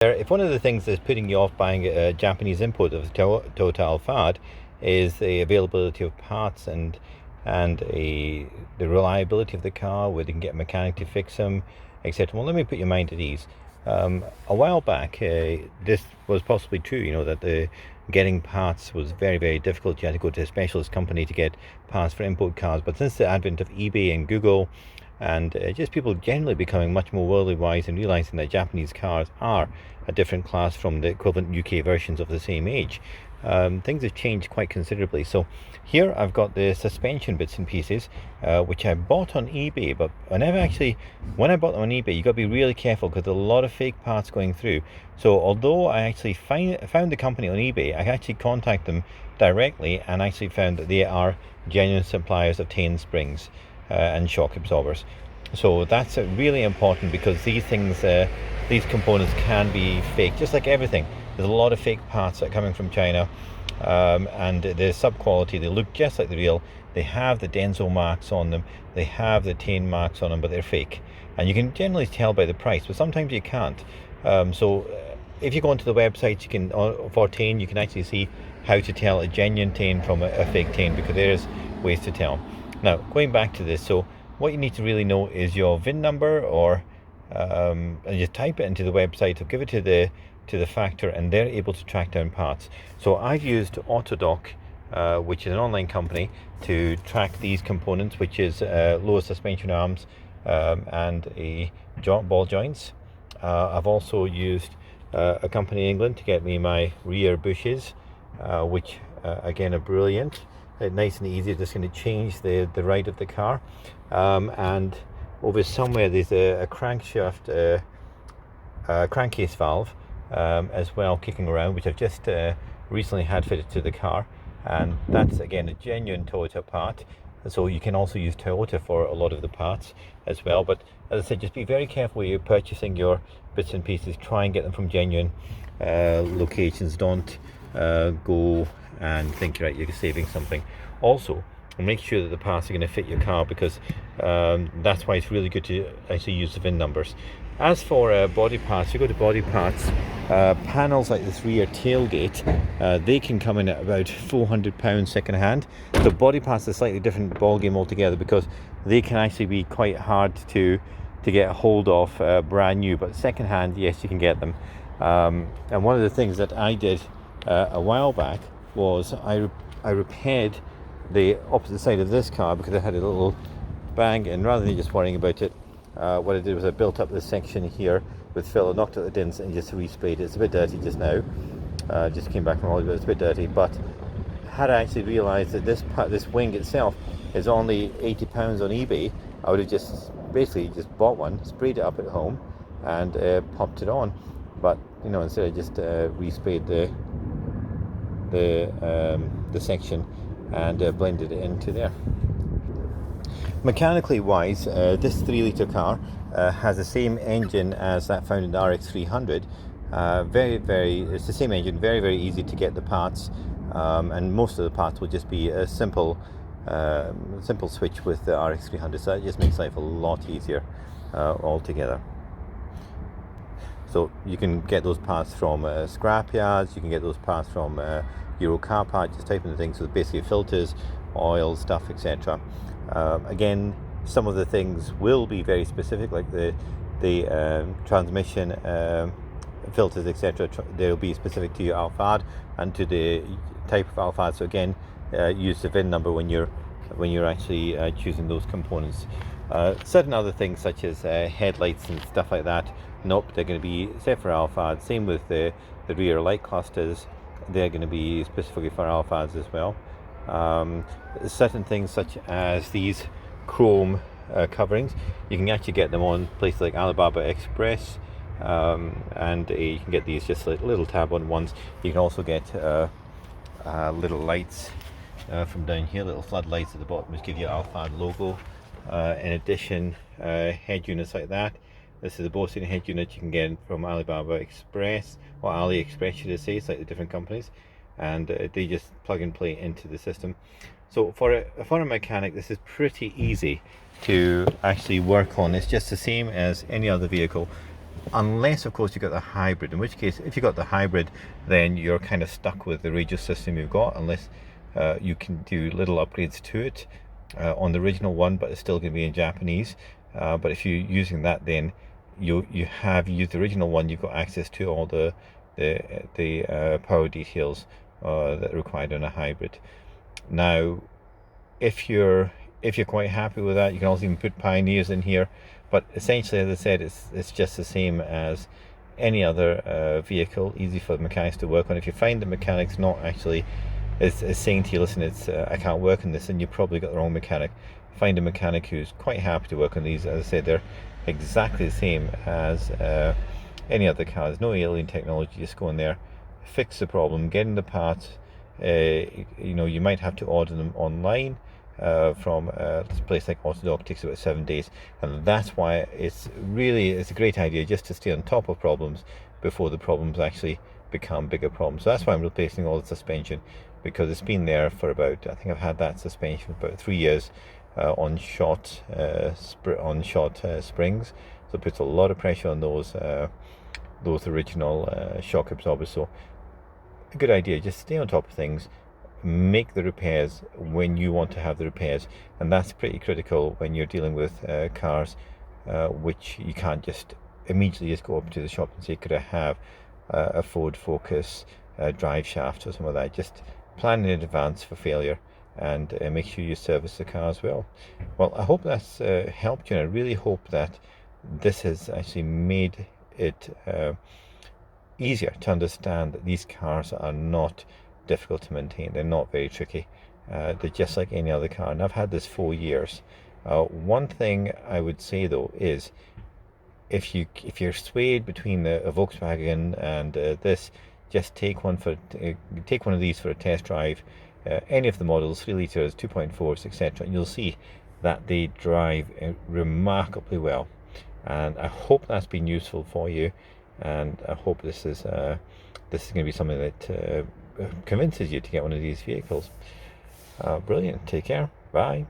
If one of the things that's putting you off buying a Japanese import of the Toyota Alphard is the availability of parts and the reliability of the car, whether you can get a mechanic to fix them, etc. Well, let me put your mind at ease. A while back, this was possibly true, that getting parts was very, very difficult. You had to go to a specialist company to get parts for import cars. But since the advent of eBay and Google, and just people generally becoming much more worldly wise and realizing that Japanese cars are a different class from the equivalent UK versions of the same age, things have changed quite considerably. So here I've got the suspension bits and pieces, which I bought on eBay, but when I bought them on eBay, you got to be really careful because there's a lot of fake parts going through. So although I actually found the company on eBay, I actually contacted them directly and actually found that they are genuine suppliers of chain springs and shock absorbers. So that's really important because these things, these components can be fake, just like everything. There's a lot of fake parts that are coming from China, and they're sub-quality. They look just like the real. They have the Denso marks on them, they have the Tain marks on them, but they're fake. And you can generally tell by the price, but sometimes you can't. If you go onto the website, you can for Tain, you can actually see how to tell a genuine Tain from a fake Tain, because there's ways to tell. Now, going back to this, so what you need to really know is your VIN number, or and you type it into the website, or give it to the factor, and they're able to track down parts. So I've used Autodoc, which is an online company, to track these components, which is lower suspension arms and ball joints. I've also used a company in England to get me my rear bushes, which again are brilliant. Nice and easy, just going to change the ride of the car, and over somewhere there's a crankshaft crankcase valve as well kicking around, which I've just recently had fitted to the car, and that's again a genuine Toyota part. So you can also use Toyota for a lot of the parts as well, but as I said, just be very careful when you're purchasing your bits and pieces. Try and get them from genuine locations. Don't go and think you're saving something. Also, make sure that the parts are going to fit your car, because that's why it's really good to actually use the VIN numbers. As for body parts, you go to body parts, panels like this rear tailgate, they can come in at about £400 second hand. So body parts are a slightly different ball game altogether, because they can actually be quite hard to get a hold of brand new, but second hand, yes, you can get them. And one of the things that I did a while back was I repaired the opposite side of this car because I had a little bang, and rather than just worrying about it, what I did was I built up this section here with fill, knocked out the dents and just resprayed it. It's a bit dirty just now, just came back from holiday, it's a bit dirty, but had I actually realised that this wing itself is only £80 on eBay, I would have just bought one, sprayed it up at home and popped it on. But instead I just resprayed the section and blended it into there. Mechanically wise, this 3-litre car has the same engine as that found in the RX300. It's the same engine, very, very easy to get the parts, and most of the parts will just be a simple switch with the RX300, so that just makes life a lot easier altogether. So you can get those parts from scrap yards, you can get those parts from Euro car parts, just type in the things, so basically filters, oil, stuff, etc. Again, some of the things will be very specific, like the transmission filters, etc. They'll be specific to your Alphard and to the type of Alphard. So again, use the VIN number when you're actually choosing those components. Certain other things such as headlights and stuff like that, nope, they're going to be set for Alphard. Same with the rear light clusters, they're going to be specifically for Alphards as well. Certain things such as these chrome coverings, you can actually get them on places like Alibaba Express, and you can get these just like little tab on ones. You can also get little lights from down here, little floodlights at the bottom which give you Alphard logo. In addition, head units like that. This is the Boston head unit you can get from Alibaba Express, or AliExpress should I say, it's like the different companies, and they just plug and play into the system. So for a mechanic, this is pretty easy to actually work on. It's just the same as any other vehicle. unless of course you got the hybrid, in which case if you got the hybrid then you're kind of stuck with the radio system you've got, unless you can do little upgrades to it on the original one, but it's still going to be in Japanese. But if you're using that, then you have used the original one, you've got access to all the power details that are required in a hybrid. Now if you're quite happy with that, you can also even put Pioneers in here, but essentially, as I said, it's just the same as any other vehicle, easy for the mechanics to work on. If you find the mechanics not actually is saying to you, listen, it's I can't work on this, and you probably got the wrong mechanic. Find a mechanic who's quite happy to work on these. As I said, they're exactly the same as any other car. There's no alien technology. Just go in there, fix the problem, get in the parts. You might have to order them online from a place like Autodoc. Takes about 7 days, and that's why it's a great idea just to stay on top of problems before the problems actually become bigger problems. So that's why I'm replacing all the suspension, because it's been there for about, I think I've had that suspension for about 3 years on short springs, so it puts a lot of pressure on those original shock absorbers. So a good idea, just stay on top of things, make the repairs when you want to have the repairs, and that's pretty critical when you're dealing with cars which you can't just immediately just go up to the shop and say, could I have a Ford Focus drive shaft or something like that. Just plan in advance for failure, and make sure you service the car as well. Well, I hope that's helped you, and I really hope that this has actually made it easier to understand that these cars are not difficult to maintain. They're not very tricky. They're just like any other car, and I've had this 4 years. One thing I would say though is, if you're swayed between a Volkswagen and this, just take one of these for a test drive. Any of the models, 3 litres, 2.4s, etc., and you'll see that they drive remarkably well. And I hope that's been useful for you, and I hope this is going to be something that convinces you to get one of these vehicles. Brilliant. Take care. Bye.